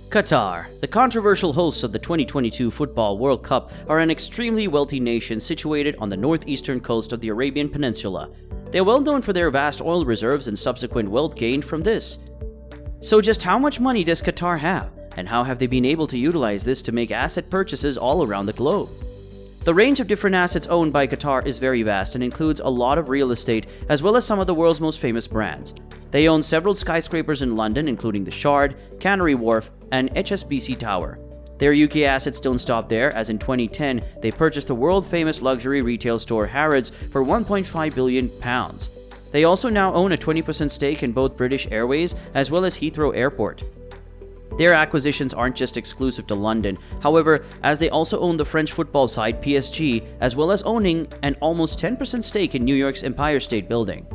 Qatar, the controversial hosts of the 2022 Football World Cup, are an extremely wealthy nation situated on the northeastern coast of the Arabian Peninsula. They are well known for their vast oil reserves and subsequent wealth gained from this. So just how much money does Qatar have, and how have they been able to utilize this to make asset purchases all around the globe? The range of different assets owned by Qatar is very vast and includes a lot of real estate as well as some of the world's most famous brands. They own several skyscrapers in London, including the Shard, Canary Wharf, and HSBC Tower. Their UK assets don't stop there, as in 2010, they purchased the world-famous luxury retail store Harrods for £1.5 billion. They also now own a 20% stake in both British Airways as well as Heathrow Airport. Their acquisitions aren't just exclusive to London, however, as they also own the French football side PSG, as well as owning an almost 10% stake in New York's Empire State Building.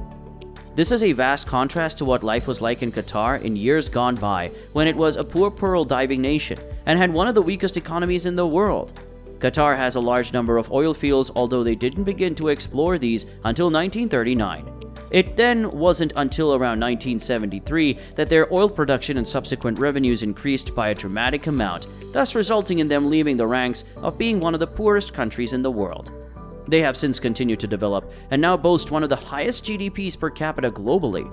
This is a vast contrast to what life was like in Qatar in years gone by, when it was a poor pearl diving nation and had one of the weakest economies in the world. Qatar has a large number of oil fields, although they didn't begin to explore these until 1939. It then wasn't until around 1973 that their oil production and subsequent revenues increased by a dramatic amount, thus resulting in them leaving the ranks of being one of the poorest countries in the world. They have since continued to develop and now boast one of the highest GDPs per capita globally.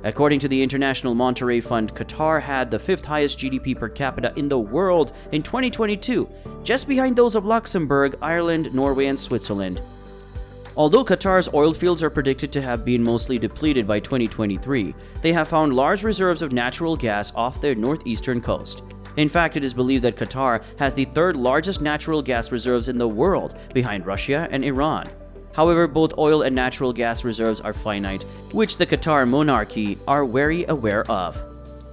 According to the International Monetary Fund, Qatar had the 5th highest GDP per capita in the world in 2022, just behind those of Luxembourg, Ireland, Norway, and Switzerland. Although Qatar's oil fields are predicted to have been mostly depleted by 2023, they have found large reserves of natural gas off their northeastern coast. In fact, it is believed that Qatar has the 3rd largest natural gas reserves in the world, behind Russia and Iran. However, both oil and natural gas reserves are finite, which the Qatar monarchy are very aware of.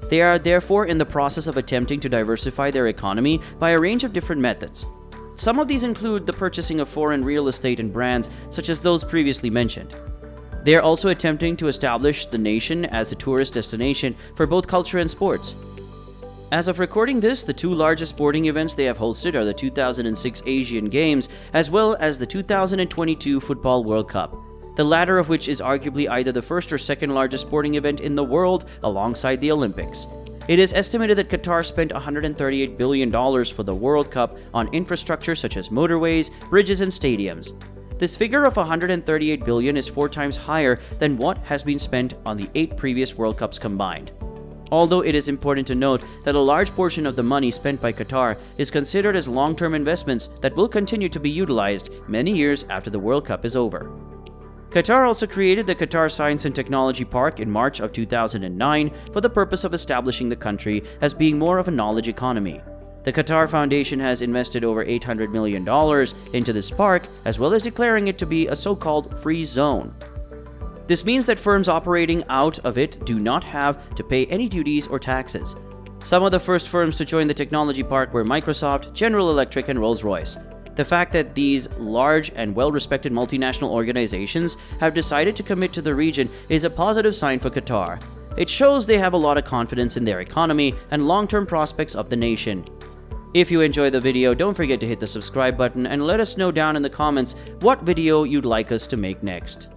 They are therefore in the process of attempting to diversify their economy by a range of different methods. Some of these include the purchasing of foreign real estate and brands such as those previously mentioned. They are also attempting to establish the nation as a tourist destination for both culture and sports. As of recording this, the 2 largest sporting events they have hosted are the 2006 Asian Games as well as the 2022 Football World Cup, the latter of which is arguably either the 1st or 2nd largest sporting event in the world alongside the Olympics. It is estimated that Qatar spent $138 billion for the World Cup on infrastructure such as motorways, bridges, and stadiums. This figure of $138 billion is 4 times higher than what has been spent on the 8 previous World Cups combined. Although it is important to note that a large portion of the money spent by Qatar is considered as long-term investments that will continue to be utilized many years after the World Cup is over. Qatar also created the Qatar Science and Technology Park in March of 2009 for the purpose of establishing the country as being more of a knowledge economy. The Qatar Foundation has invested over $800 million into this park, as well as declaring it to be a so-called free zone. This means that firms operating out of it do not have to pay any duties or taxes. Some of the first firms to join the technology park were Microsoft, General Electric, and Rolls-Royce. The fact that these large and well-respected multinational organizations have decided to commit to the region is a positive sign for Qatar. It shows they have a lot of confidence in their economy and long-term prospects of the nation. If you enjoyed the video, don't forget to hit the subscribe button and let us know down in the comments what video you'd like us to make next.